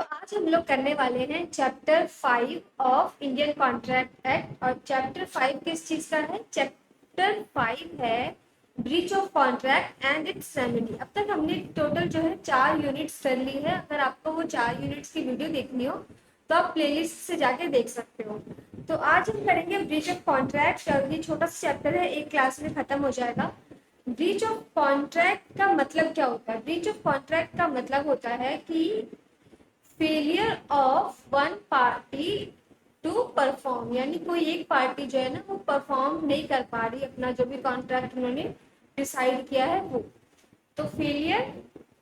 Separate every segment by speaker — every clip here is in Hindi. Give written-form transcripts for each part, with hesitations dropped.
Speaker 1: तो आज हम लोग करने वाले हैं chapter 5 of Indian contract act. और चैप्टर 5 किस चीज का है? चैप्टर 5 है breach of contract and it's remedy. अब तक हमने टोटल जो है 4 यूनिट्स कर ली है। अगर आपको वो 4 यूनिट्स की वीडियो देखनी हो तो आप प्लेलिस्ट से जाके देख सकते हो। तो आज हम करेंगे ब्रीच ऑफ कॉन्ट्रैक्ट। ये छोटा सा चैप्टर है, एक क्लास में खत्म हो जाएगा। ब्रीच ऑफ कॉन्ट्रैक्ट का मतलब क्या होता है? ब्रीच ऑफ कॉन्ट्रैक्ट का मतलब होता है कि failure of one party to perform, यानी कोई एक पार्टी जो है ना वो परफॉर्म नहीं कर पा रही अपना जो भी कॉन्ट्रैक्ट उन्होंने डिसाइड किया है वो। तो failure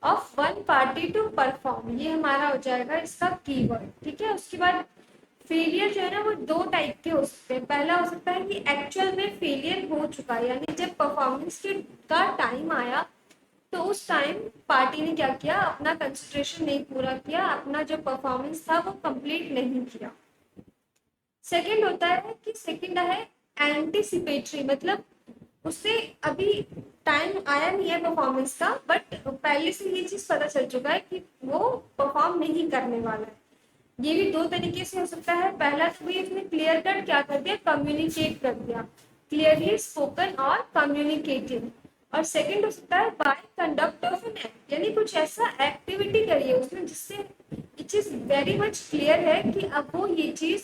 Speaker 1: of one party to perform, ये हमारा हो जाएगा इसका कीवर्ड। ठीक है। उसके बाद फेलियर जो है ना वो 2 टाइप के हो सकते हैं। पहला हो सकता है कि एक्चुअल में फेलियर हो चुका है, यानी जब परफॉर्मेंस का टाइम आया तो उस टाइम पार्टी ने क्या किया, अपना कंसंट्रेशन नहीं पूरा किया, अपना जो परफॉर्मेंस था वो कंप्लीट नहीं किया। सेकंड होता है कि सेकंड है एंटीसिपेटरी, मतलब उससे अभी टाइम आया नहीं है परफॉर्मेंस का, बट पहले से ये चीज पता चल चुका है कि वो परफॉर्म नहीं करने वाला है। ये भी 2 तरीके से हो सकता है। पहला तो भी इसने क्लियर कट क्या कर दिया, कम्युनिकेट कर दिया, क्लियरली स्पोकन और कम्युनिकेटिंग। और सेकंड हो सकता है by conduct of an act, यानी कुछ ऐसा एक्टिविटी करिए उसने जिससे ये चीज वेरी मच क्लियर है कि अब वो ये चीज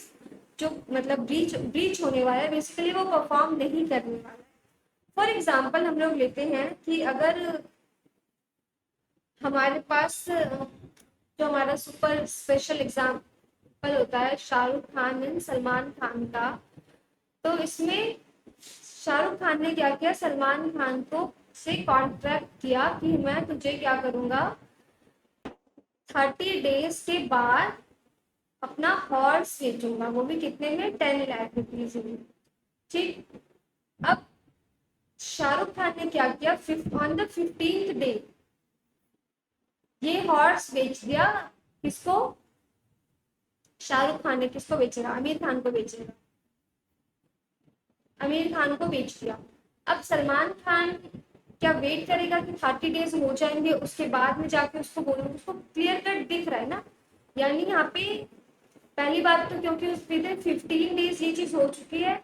Speaker 1: जो मतलब ब्रीच ब्रीच होने वाला है, बेसिकली वो परफॉर्म नहीं करने वाला है। फॉर एग्जाम्पल हम लोग लेते हैं कि अगर हमारे पास जो हमारा सुपर स्पेशल एग्जाम्पल होता है शाहरुख खान एंड सलमान खान का, तो इसमें शाहरुख खान ने क्या किया, सलमान खान को से कॉन्ट्रैक्ट किया कि मैं तुझे क्या करूंगा, 30 डेज के बाद अपना हॉर्स बेचूंगा, वो भी कितने में, 10 लाख रुपीज में। ठीक। अब शाहरुख खान ने क्या किया, ऑन द 15th डे ये हॉर्स बेच दिया। किसको? शाहरुख खान ने किसको बेचेगा, आमिर खान को बेचेगा, आमिर खान को बेच दिया। अब सलमान खान क्या वेट करेगा कि 30 डेज हो जाएंगे उसके बाद में जाके उसको बोलूंगा? उसको क्लियर कट दिख रहा है ना, यानी यहाँ पे पहली बात तो क्योंकि उस 15 डेज ये चीज हो चुकी है,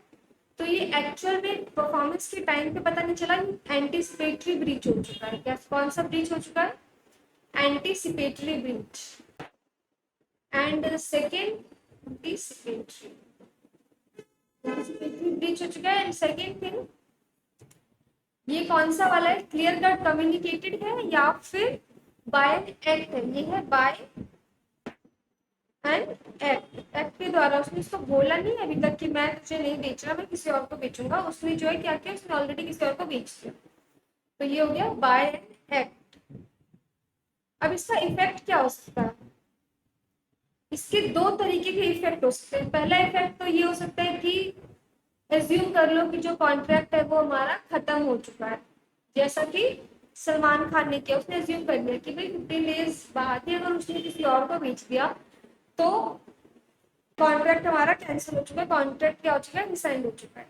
Speaker 1: तो ये एक्चुअल में परफॉर्मेंस के टाइम पे पता नहीं चला, एंटीसिपेटरी ब्रीच हो चुका है। क्या कौन सा ब्रीच हो चुका है? Anticipatory breach. And second anticipatory breach हो चुका है। एंड सेकेंड थिंग, ये कौन सा वाला है, क्लियर कट कम्युनिकेटेड है या फिर बाय एक्ट है? ये है बाय एंड एक्ट। एक्ट के द्वारा उसने इसको बोला नहीं अभी तक कि मैं तुझे नहीं बेच रहा, मैं किसी और को बेचूंगा। उसने जो है क्या किया, उसने ऑलरेडी किसी और को बेच दिया। तो ये हो गया बाय एंड एक्ट। अब इसका इफेक्ट क्या हो सकता है? इसके 2 तरीके के इफेक्ट हो सकते हैं। पहला इफेक्ट तो ये हो सकता है कि एज्यूम कर लो कि जो कॉन्ट्रैक्ट है वो हमारा खत्म हो चुका है, जैसा कि सलमान खान ने किया। उसने एज्यूम कर लिया कि भाई 15 डेज बाद ही अगर उसने किसी और को बेच दिया तो कॉन्ट्रैक्ट हमारा कैंसिल हो चुका है, कॉन्ट्रैक्ट क्या हो चुका है, रिसाइन हो चुका है।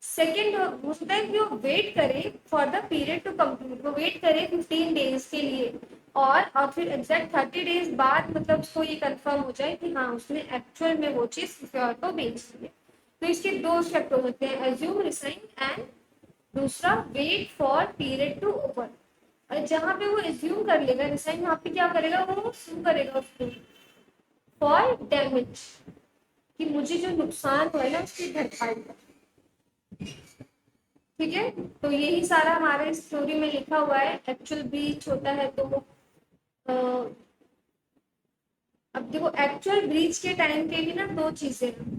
Speaker 1: सेकेंड हो सकता है कि वो वेट करे for the period to complete, वो वेट करे 15 डेज के लिए, और फिर एग्जैक्ट 30 डेज बाद मतलब उसको ये कंफर्म हो जाए कि हाँ उसने एक्चुअल में वो चीज किसी और को बेच दी है। तो इसके 2 स्टेप हो सकते हैं, एज्यूम, रिसाइन, एंड दूसरा wait for period to over. और जहां पे वो एज्यूम कर लेगा रिसाइन, वहां पे क्या करेगा, वो सू करेगा उसको फॉर डैमेज, कि मुझे जो नुकसान हुआ है ना उसकी भरपाई कर। ठीक है। तो यही सारा हमारे स्टोरी में लिखा हुआ है। एक्चुअल ब्रीच होता है तो अब देखो एक्चुअल ब्रीच के टाइम पे भी ना 2 चीजें हैं।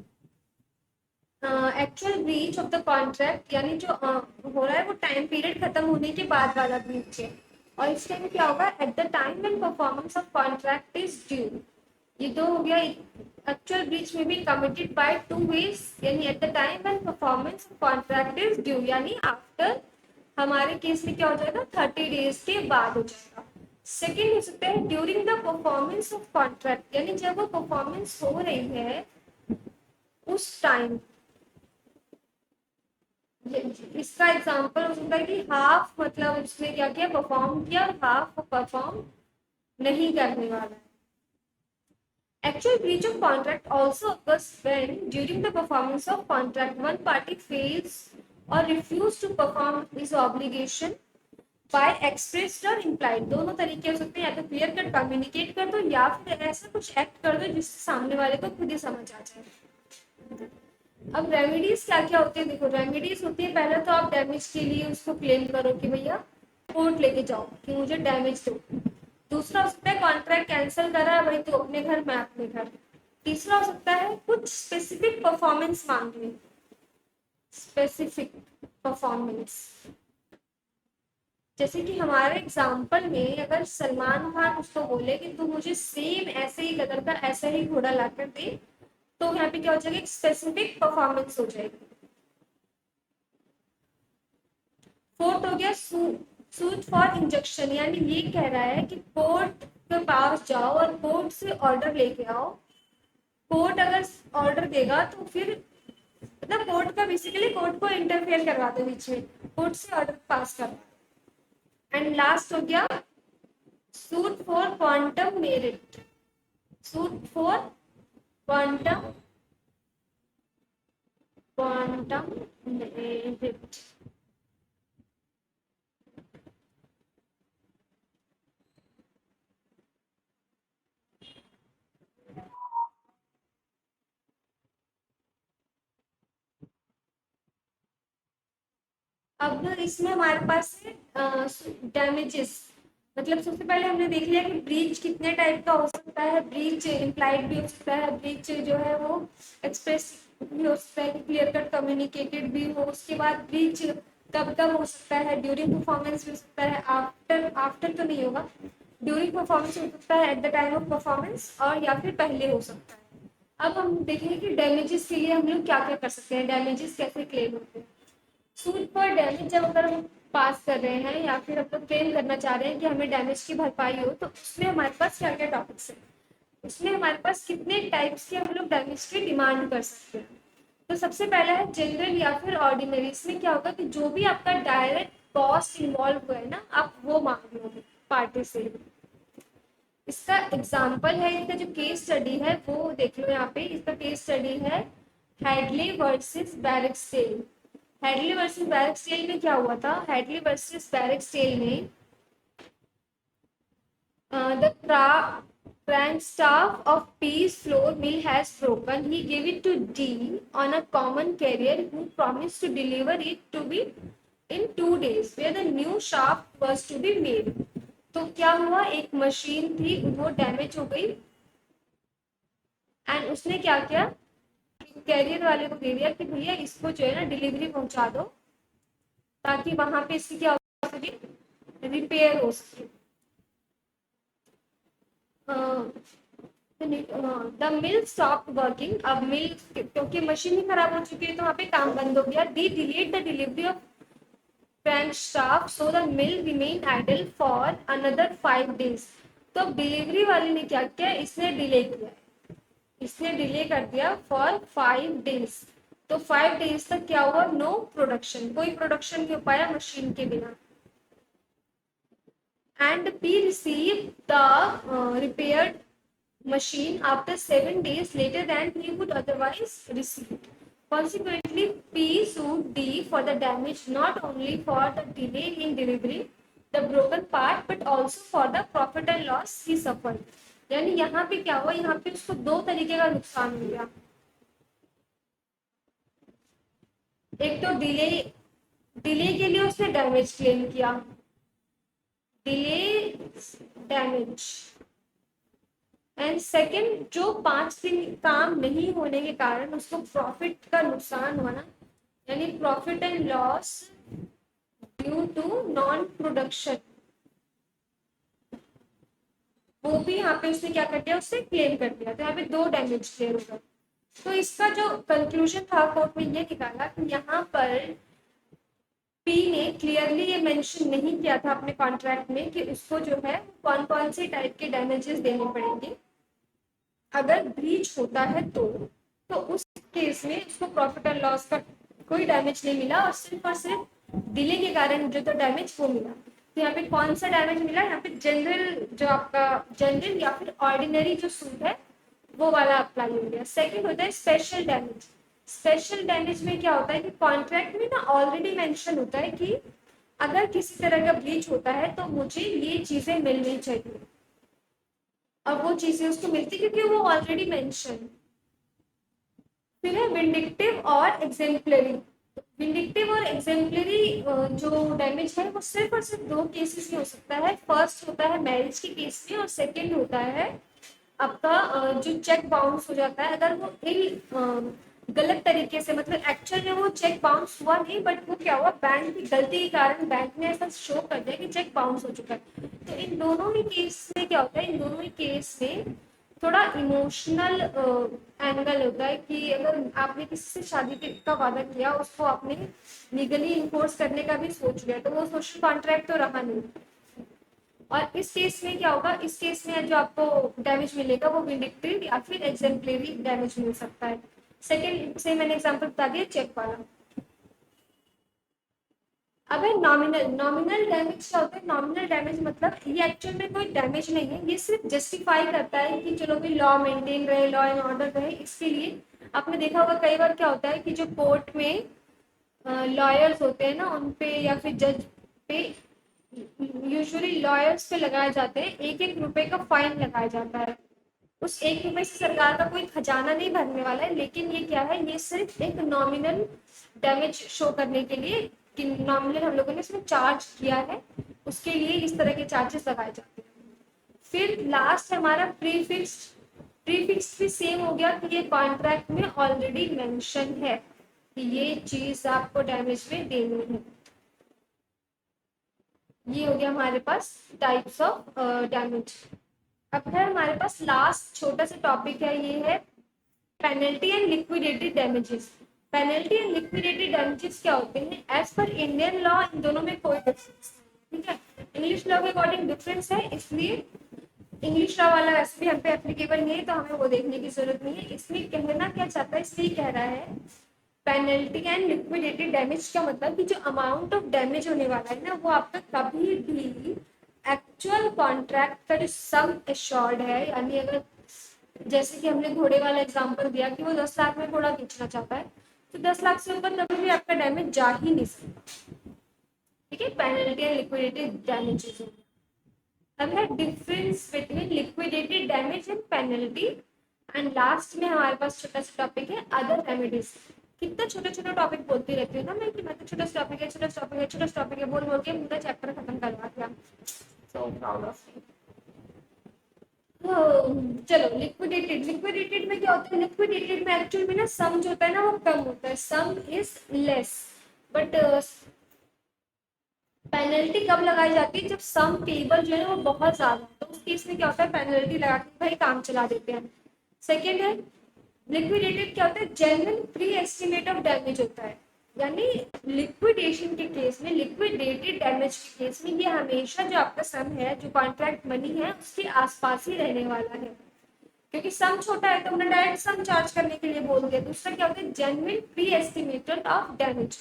Speaker 1: Actual breach of the contract, यानी जो हो रहा है वो टाइम पीरियड खत्म होने के बाद वाला ब्रीच है। और इस टाइम क्या होगा, at the time when performance of contract is due. ये 2 हो गया। एक्चुअल ब्रीच में भी कमिटेड बाय 2 वेज, यानी at the time when performance of contract is due, यानी आफ्टर, हमारे केस में क्या हो जाएगा, 30 डेज के बाद हो जाएगा। सेकेंड हो सकता है during the performance of contract, यानी जब वो परफॉर्मेंस हो रही है उस टाइम। इसका एग्जांपल हो सकता है कि हाफ, मतलब उसने क्या किया, परफॉर्म किया, और हाफ परफॉर्म नहीं करने वाला है। Actual breach of contract also occurs when, during the performance of contract, one party fails or refuses to perform his obligation by expressed or implied. दोनों तरीके हो सकते हैं, या तो क्लियर कट कम्युनिकेट कर दो या फिर ऐसा कुछ एक्ट कर दो जिससे सामने वाले को खुद ही समझ आ जाए। अब रेमेडीज क्या क्या होती है, देखो रेमेडीज होती है, पहले तो आप डैमेज के लिए उसको क्लेम करो कि भैया कोर्ट लेके जाओ कि मुझे डैमेज दो। दूसरा हो सकता है कॉन्ट्रैक्ट कैंसिल करा है भाई, तो अपने घर मैं अपने घर। तीसरा हो सकता है कुछ स्पेसिफिक परफॉर्मेंस मांगने, स्पेसिफिक परफॉर्मेंस। जैसे कि हमारे एग्जाम्पल में अगर सलमान खान उसको बोले कि तू मुझे सेम ऐसे ही कलर का ऐसा ही घोड़ा लाकर दे, तो यहाँ पे क्या हो जाएगा, एक स्पेसिफिक परफॉर्मेंस हो जाएगी। फोर्थ हो गया सूट फॉर इंजेक्शन, यानी ये कह रहा है कि कोर्ट के पास जाओ और कोर्ट से ऑर्डर लेके आओ। कोर्ट अगर ऑर्डर देगा तो फिर मतलब कोर्ट का बेसिकली कोर्ट को इंटरफेयर करवा दो बीच में, कोर्ट से ऑर्डर पास करवा। एंड लास्ट हो गया suit for quantum merit, suit for quantum quantum merit. अब इसमें हमारे पास है डैमेजेस। मतलब सबसे पहले हमने देख लिया कि ब्रीच कितने टाइप का हो सकता है, ब्रीच इम्प्लाइड भी हो सकता है, ब्रीच जो है वो एक्सप्रेस भी हो सकता है, क्लियर कट कम्युनिकेटेड भी हो। उसके बाद ब्रीच कब कब हो सकता है, ड्यूरिंग परफॉर्मेंस भी हो सकता है, आफ्टर आफ्टर तो नहीं होगा, ड्यूरिंग परफॉर्मेंस हो सकता है, at the time of performance, और या फिर पहले हो सकता है। अब हम देखेंगे कि डैमेजेस के लिए हम लोग क्या क्या कर सकते हैं, डैमेजेस कैसे क्लेम होते हैं। सूट पर डैमेज जब अगर हम पास कर रहे हैं या फिर हम लोग क्लेम करना चाह रहे हैं कि हमें डैमेज की भरपाई हो, तो उसमें हमारे पास क्या क्या टॉपिक्स है, उसमें हमारे पास कितने टाइप्स के हम लोग डैमेज की डिमांड कर सकते हैं। तो सबसे पहला है जनरल या फिर ऑर्डिनरी। इसमें क्या होगा कि जो भी आपका डायरेक्ट कॉस्ट इन्वॉल्व हुआ है ना, आप वो मांग लोगे पार्टी से। इसका एग्जाम्पल है, इसका जो केस स्टडी है वो देख लो यहाँ पे। इसका केस स्टडी है हेडली वर्सेस बैरिक्सडेल। हेडली वर्सेस बैरिक्सडेल में क्या हुआ था, हेडली वर्सेस बैरिक्सडेल में the crankstaff of P's flour mill has broken. He gave it to D on a common carrier who promised to deliver it to be in 2 days, where the new shaft was to be made. तो क्या हुआ, एक मशीन थी वो डैमेज हो गई, एंड उसने क्या किया, कैरियर वाले को दे दिया कि भैया इसको जो है ना डिलीवरी पहुंचा दो, ताकि वहां पे इसकी क्या हो सके, रिपेयर हो सके। The mill stop working. अब मिल क्योंकि मशीन ही खराब हो चुकी है तो वहाँ पे काम बंद हो गया। They delayed the delivery of crankshaft so the mill remained idle for another 5 days। तो डिलीवरी वाले ने क्या किया, इसने डिले किया, इसने डिले कर दिया फॉर 5 days। तो 5 days तक क्या हुआ, नो प्रोडक्शन, कोई प्रोडक्शन नहीं हो पाया मशीन के बिना। and P received the repaired machine after 7 days later than he would otherwise receive. Consequently, P sued D for the damage not only for the delay in delivery, the broken part, but also for the profit and loss he suffered. यानी यहाँ पे क्या हुआ, यहाँ पे उसको दो तरीके का नुकसान हो गया। एक तो डिले, डिले के लिए उसने डैमेज क्लेम किया, डिले डैमेज, एंड सेकेंड जो 5 दिन काम नहीं होने के कारण उसको प्रॉफिट का नुकसान हुआ ना, यानी profit and loss due to non production, वो भी यहाँ पे उसने क्या कर दिया, उससे क्लेम कर दिया। तो यहाँ पे दो डैमेज क्लियर होगा। तो इसका जो कंक्लूजन था कोर्ट में ये निकाला कि यहाँ पर पी ने क्लियरली ये मेंशन नहीं किया था अपने कॉन्ट्रैक्ट में कि उसको जो है कौन कौन से टाइप के डैमेजेस देने पड़ेंगे। अगर ब्रीच होता है तो उस केस में उसको प्रॉफिट एंड लॉस का कोई डैमेज नहीं मिला, और सिर्फ डिले के कारण जो तो डैमेज वो मिला। तो यहाँ पे कौन सा डैमेज मिला, यहाँ पे जनरल जो आपका जनरल या फिर ऑर्डिनरी जो सूट है वो वाला अप्लाई हो गया। सेकंड होता है स्पेशल डैमेज। स्पेशल डैमेज में क्या होता है कि कॉन्ट्रैक्ट में ना ऑलरेडी मेंशन होता है कि अगर किसी तरह का ब्लीच होता है तो मुझे ये चीजें मिलनी चाहिए, और वो चीजें उसको मिलती क्योंकि वो ऑलरेडी मेंशन। फिर है विंडिक्टिव और एग्जेम्पलरी। विंडिक्टिव और एग्जेम्पलरी जो डैमेज है वो सिर्फ और सिर्फ दो केसेस में हो सकता है। फर्स्ट होता है मैरिज के केस में, और सेकंड होता है आपका जो चेक बाउंस हो जाता है, अगर वो गलत तरीके से, मतलब एक्चुअल में वो चेक बाउंस हुआ नहीं, बट वो क्या हुआ, बैंक की गलती के कारण बैंक ने ऐसा शो कर दिया कि चेक बाउंस हो चुका है। तो इन दोनों ही केस में क्या होता है, इन दोनों ही केस में थोड़ा इमोशनल एंगल होता है कि अगर आपने किसी से शादी का वादा किया, उसको आपने लीगली इन्फोर्स करने का भी सोच लिया, तो वो सोशल कॉन्ट्रैक्ट तो रहा नहीं। और इस केस में क्या होगा, इस केस में जो आपको डैमेज मिलेगा वो विंडिक्टिव या फिर एग्जेम्पलरी डैमेज मिल सकता है। सेकंड से मैंने एग्जांपल बता दिया चेक वाला। अब है नॉमिनल। नॉमिनल डैमेज क्या होता है, नॉमिनल डैमेज मतलब ये एक्चुअल में कोई डैमेज नहीं है, ये सिर्फ जस्टिफाई करता है कि चलो भाई लॉ मेंटेन रहे, लॉ एंड ऑर्डर रहे, इसके लिए। आपने देखा होगा कई बार क्या होता है कि जो कोर्ट में लॉयर्स होते हैं ना, उन पे या फिर जज पे, यूजुअली लॉयर्स पे लगाए जाते हैं, एक एक रुपए का फाइन लगाया जाता है। उस एक रुपए से सरकार का कोई खजाना नहीं भरने वाला है, लेकिन ये क्या है, ये सिर्फ एक नॉमिनल डैमेज शो करने के लिए कि नॉमिनल हम लोगों ने इसमें चार्ज किया है, उसके लिए इस तरह के चार्जेस लगाए जाते हैं। फिर लास्ट है हमारा प्रीफिक्स्ड। प्रीफिक्स्ड भी सेम हो गया कि ये कॉन्ट्रैक्ट में ऑलरेडी मेंशन है कि ये चीज आपको डैमेज में देनी है। ये हो गया हमारे पास टाइप्स ऑफ डैमेज। अब है हमारे पास लास्ट छोटा सा टॉपिक है, ये है penalty and liquidated damages. Penalty and liquidated damages क्या होते हैं, as per Indian law in दोनों में कोई डिफरेंस नहीं, ठीक है। इंग्लिश लॉ के अकॉर्डिंग डिफरेंस है, इसलिए इंग्लिश लॉ वाला वैसे भी हम पे एप्लीकेबल नहीं है, तो हमें वो देखने की जरूरत नहीं है। इसमें कहना क्या चाहता है, इसलिए कह रहा है पेनल्टी एंड लिक्विडेटेड डैमेज का मतलब कि जो अमाउंट ऑफ डैमेज होने वाला है ना, वो आपका कभी भी एक्चुअल कॉन्ट्रैक्ट का जो सम एश्योर्ड है, यानी अगर जैसे कि हमने घोड़े वाला एग्जांपल दिया कि वो 10 लाख में घोड़ा बेचना चाहता है, तो 10 लाख से ऊपर कभी भी आपका डैमेज जा ही नहीं सकता, ठीक है। Penalty and liquidated damages. अब है difference between liquidated damage and penalty. And last में हमारे पास छोटा सा टॉपिक है अदर रेमेडीज। कितना छोटा छोटा टॉपिक बोलती रहती हूँ ना मैं, कि मतलब छोटा सा टॉपिक है, छोटा सा टॉपिक है, छोटा सा टॉपिक है, बोल बोल के पूरा चैप्टर खत्म करवा दिया। So proud of you. चलो लिक्विडेटेड। लिक्विडेटेड में क्या होता है, लिक्विडेटेड में एक्चुअल में ना सम जो होता है ना वो कम होता है, सम इज लेस। बट पेनल्टी कब लगाई जाती है, जब सम पेबल जो है वो बहुत ज्यादा, तो उस केस में क्या होता है, पेनल्टी लगा के भाई काम चला देते हैं। सेकेंड है लिक्विडेटेड, क्या होता है, genuine pre estimate of damage होता है, यानी लिक्विडेशन के केस में, लिक्विडेटेड डैमेज के केस में, ये हमेशा जो आपका सम है, जो कॉन्ट्रैक्ट मनी है, उसके आसपास ही रहने वाला है, क्योंकि सम छोटा है तो हमने डायरेक्ट सम चार्ज करने के लिए बोल दिया। दूसरा क्या होता है, genuine pre estimated of damage,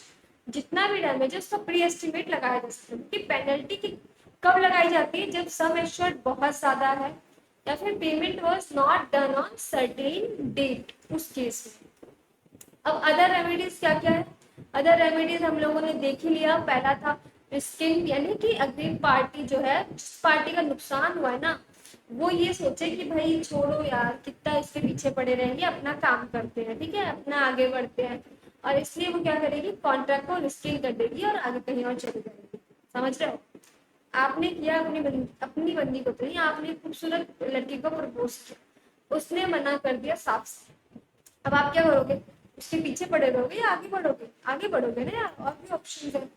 Speaker 1: जितना भी डैमेज है उसका प्री एस्टिमेट लगाया जा सकता है। कि पेनल्टी की कब लगाई जाती है, जब सम एश्योर्ड बहुत ज्यादा है, या फिर payment was not done on certain date, उस केस में। अब अदर रेमेडीज क्या क्या है, अदर रेमेडीज हम लोगों ने देख ही लिया। पहला था स्किन, यानी कि अग्रीम पार्टी जो है, जिस पार्टी का नुकसान हुआ है ना, वो ये सोचे कि भाई छोड़ो यार, कितना इसके पीछे पड़े रहेंगे, अपना काम करते हैं, ठीक है, अपना आगे बढ़ते हैं, और इसलिए वो क्या करेगी, कॉन्ट्रैक्ट को रिस्किंग कर देगी और आगे कहीं और चली जाएगी। समझ रहे हो, आपने किया अपनी बंदी को, तो नहीं, आपने खूबसूरत लड़की को प्रपोज किया, उसने मना कर दिया साफ से। अब आप क्या करोगे, उसके पीछे पड़े रहोगे या आगे बढ़ोगे, आगे बढ़ोगे ना यार, और भी ऑप्शन है।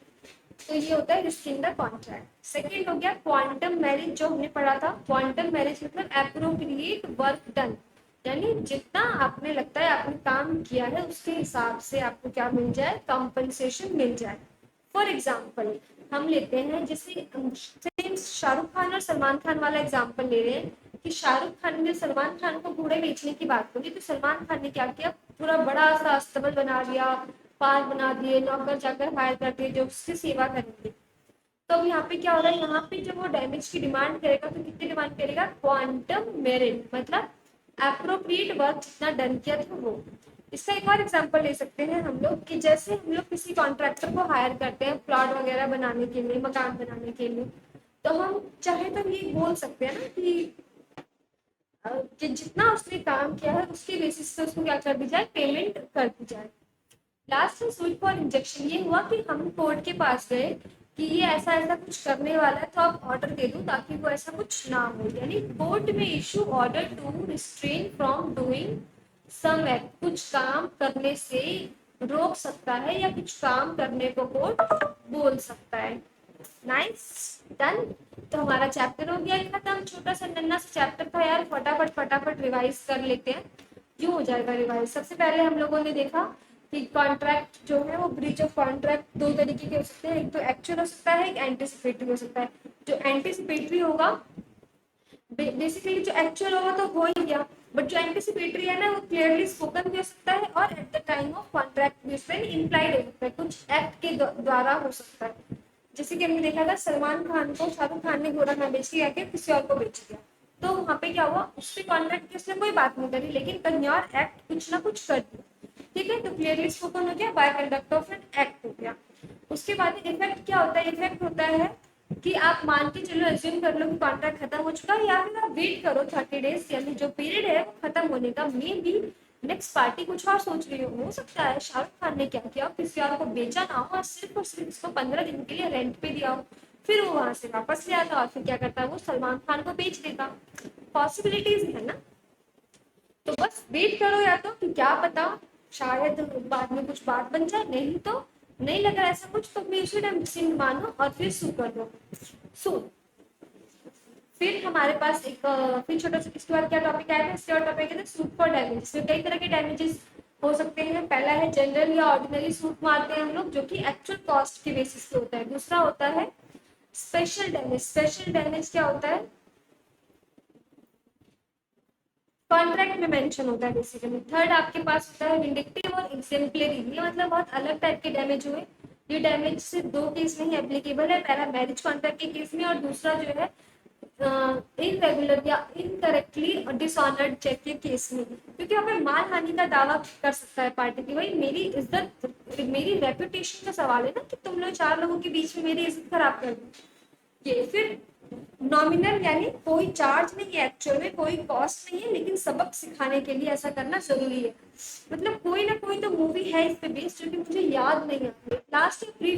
Speaker 1: तो ये होता है रिस्किंग द कॉन्ट्रैक्ट। सेकेंड हो गया क्वांटम मैरिज, जो हमने पढ़ा था। क्वांटम मैरिज मतलब एप्रोप्रिएट वर्क डन, यानी जितना आपने लगता है आपने काम किया है उसके हिसाब से आपको क्या मिल जाए, कंपनसेशन मिल जाए। फॉर एग्जाम्पल हम लेते हैं, जैसे शाहरुख खान और सलमान खान वाला एग्जाम्पल ले रहे हैं, कि शाहरुख खान ने सलमान खान को घोड़े बेचने की बात करी, तो सलमान खान ने क्या किया, पूरा बड़ा सा अस्तबल बना दिया, पार्क बना दिए, नौकर चाकर हायर कर दिए जो उसकी सेवा करेंगे। तो अब यहाँ पे क्या हो रहा है, यहाँ पे जब वो डैमेज की डिमांड करेगा तो कितनी डिमांड करेगा, क्वांटम मेरिट, मतलब एप्रोप्रिएट वर्क जितना डन किया था वो। इसका एक और एग्जांपल ले सकते हैं हम लोग कि जैसे हम लोग किसी कॉन्ट्रैक्टर को हायर करते हैं प्लॉट वगैरह बनाने के लिए, मकान बनाने के लिए, तो हम चाहे तो ये बोल सकते हैं ना कि जितना उसने काम किया है उसके बेसिस पे उसको क्या कर दी जाए, पेमेंट कर दी जाए। लास्ट में सूट फॉर इंजेक्शन ये हुआ कि हम कोर्ट के पास गए कि ये ऐसा ऐसा कुछ करने वाला है तो आप ऑर्डर दे दो ताकि वो ऐसा कुछ ना हो, यानी कोर्ट में issue order to restrain from doing some act, कुछ काम करने से रोक सकता है या कुछ काम करने को कोर्ट बोल सकता है। Nice, done. तो हमारा चैप्टर हो गया खत्म। छोटा सा नन्ना सा चैप्टर था यार, फटाफट फटाफट रिवाइज कर लेते हैं। क्यों हो जाएगा रिवाइज? सबसे पहले हम लोगों ने देखा कि कॉन्ट्रैक्ट जो है वो ब्रीच ऑफ कॉन्ट्रैक्ट दो तरीके के हो सकते हैं, एक तो एक्चुअल हो सकता है, एक एंटिसिपेटरी हो सकता है। जो एंटिसिपेटरी होगा बेसिकली जो एक्चुअल होगा तो हो ही गया, बट जो एंटिसिपेटरी है ना वो क्लियरली स्पोकन भी हो सकता है और at the time of contract भी उसमें इम्प्लाइड हो सकता है, कुछ एक्ट के द्वारा हो सकता है। जैसे कि हमने देखा था सलमान खान को शाहरुख खान ने घोड़ा ना बेच दिया के किसी और को बेच दिया, तो वहां पे क्या हुआ, उससे कॉन्ट्रैक्ट की उसने कोई बात नहीं करी लेकिन कहीं और एक्ट कुछ ना कुछ कर दिया। ठीक है, तो क्लियरली स्पोकन हो गया, by conduct of an act हो गया। उसके बाद इफेक्ट क्या होता है? इफेक्ट होता है कि आप मान के चलो, एज्यूम कर लो कि कॉन्ट्रैक्ट खत्म हो चुका है, या फिर आप वेट करो 30 डेज, यानी जो पीरियड है वो खत्म होने का। मे बी नेक्स्ट पार्टी कुछ और सोच रही हो सकता है शाहरुख खान ने क्या किया, किसी और को बेचा ना हो और सिर्फ इसको 15 दिन के लिए रेंट पे दिया हो, फिर वो वहां से वापस ले आता और फिर क्या करता है, वो सलमान खान को बेच देता। पॉसिबिलिटीज है ना, तो बस वेट करो, या तो कि क्या पता शायद बाद में कुछ बात बन जाए, नहीं तो नहीं लगा ऐसा कुछ तो उसी टाइम डिसीजन मानो और फिर सू कर दो। सू फिर हमारे पास एक फिर छोटा सा इसके बाद क्या टॉपिक आया था, इसके बाद टॉपिक है सूट फॉर डैमेज। इसमें कई तरह के डैमेजेस हो सकते हैं। पहला है जनरल या ऑर्डिनरी सूट मारते हैं हम लोग, जो कि एक्चुअल कॉस्ट के बेसिस पे होता है। दूसरा होता है स्पेशल डैमेज। स्पेशल डैमेज क्या होता है, कॉन्ट्रैक्ट में मेंशन होता है बेसिकली। थर्ड आपके पास होता है विंडिक्टिव और एक्सेम्पलरी। ये मतलब बहुत अलग टाइप के डैमेज हुए। ये डैमेज सिर्फ दो केस में ही एप्लीकेबल है, पहला मैरिज कॉन्ट्रैक्ट के केस में और दूसरा जो है इनरेगुलर या इनकरेक्टली डिसऑनर्ड चेक के केस में, क्योंकि वहाँ पे मान हानि का दावा कर सकता है पार्टी की, भाई मेरी इज्जत, मेरी रेपुटेशन का सवाल है ना कि तुम लोग 4 लोगों के बीच में मेरी इज्जत खराब कर दो। ये फिर नॉमिनल, यानी कोई चार्ज नहीं है, एक्चुअल में कोई कॉस्ट नहीं है, लेकिन सबक सिखाने के लिए ऐसा करना जरूरी है। मतलब कोई ना कोई तो मूवी है इस पे बेस्ड, जो कि मुझे याद नहीं आ रही। लास्ट प्री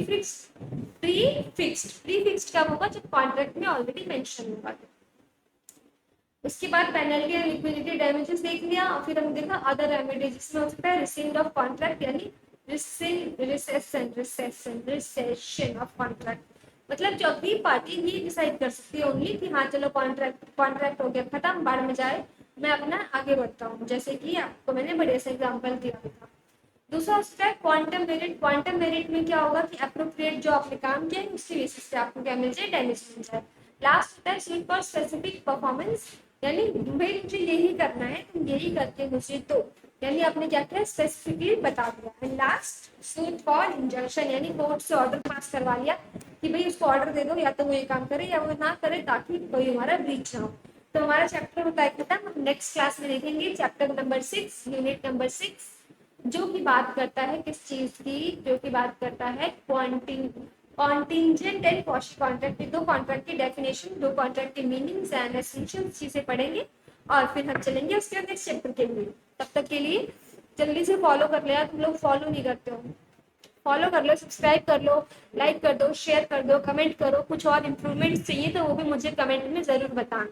Speaker 1: फिक्स्ड कब होगा, जब कॉन्ट्रैक्ट में ऑलरेडी मेंशन होगा। उसके बाद पेनल्टी एंड लिक्विडिटी डैमेजेस देख लिया, और फिर हम देखा अदर रेमेडी, जिसमें हो सकता है रिसेंड ऑफ कॉन्ट्रैक्ट, यानी रिसेशन ऑफ कॉन्ट्रैक्ट। मतलब जब भी पार्टी ये डिसाइड कर सकती है ओनली कि हाँ चलो कॉन्ट्रैक्ट हो गया खत्म, बाढ़ में जाए, मैं अपना आगे बढ़ता हूँ, जैसे कि आपको मैंने बड़े से एग्जाम्पल दिया था। दूसरा उसका है क्वांटम मेरिट। क्वांटम मेरिट में क्या होगा कि अप्रोप्रिएट जो आपने काम किया है उसके बेसिस पे आपको क्या मिल जाए, डैमेज मिल जाए। लास्ट होता है सूट फॉर स्पेसिफिक परफॉर्मेंस, यानी भाई मुझे यही करना है, तुम यही करके मुझे तो, यानी आपने क्या किया, स्पेसिफिकली बता दिया। And last suit for injunction, यानी कोर्ट से ऑर्डर पास करवा लिया कि भाई उसको ऑर्डर दे दो या तो वो ये काम करे या वो ना करे, ताकि कोई हमारा ब्रीच ना हो। तो हमारा चैप्टर होता है खत्म। हम नेक्स्ट क्लास में देखेंगे चैप्टर नंबर 6, यूनिट नंबर 6, जो कि बात करता है किस चीज की, जो कि बात करता है कॉन्टिंजेंट एंड क्वाशी कॉन्ट्रैक्ट की, दो कॉन्ट्रैक्ट की डेफिनेशन, दो कॉन्ट्रैक्ट की मीनिंग्स एंड एसेंशियल चीजें पढ़ेंगे, और फिर हम चलेंगे उसके नेक्स्ट चैप्टर के लिए। तब तक के लिए जल्दी से फॉलो कर लिया, तुम लोग फॉलो नहीं करते हो, फॉलो कर लो, सब्सक्राइब कर लो, लाइक कर दो, शेयर कर दो, कमेंट करो। कुछ और इम्प्रूवमेंट चाहिए तो वो भी मुझे कमेंट में जरूर बताना।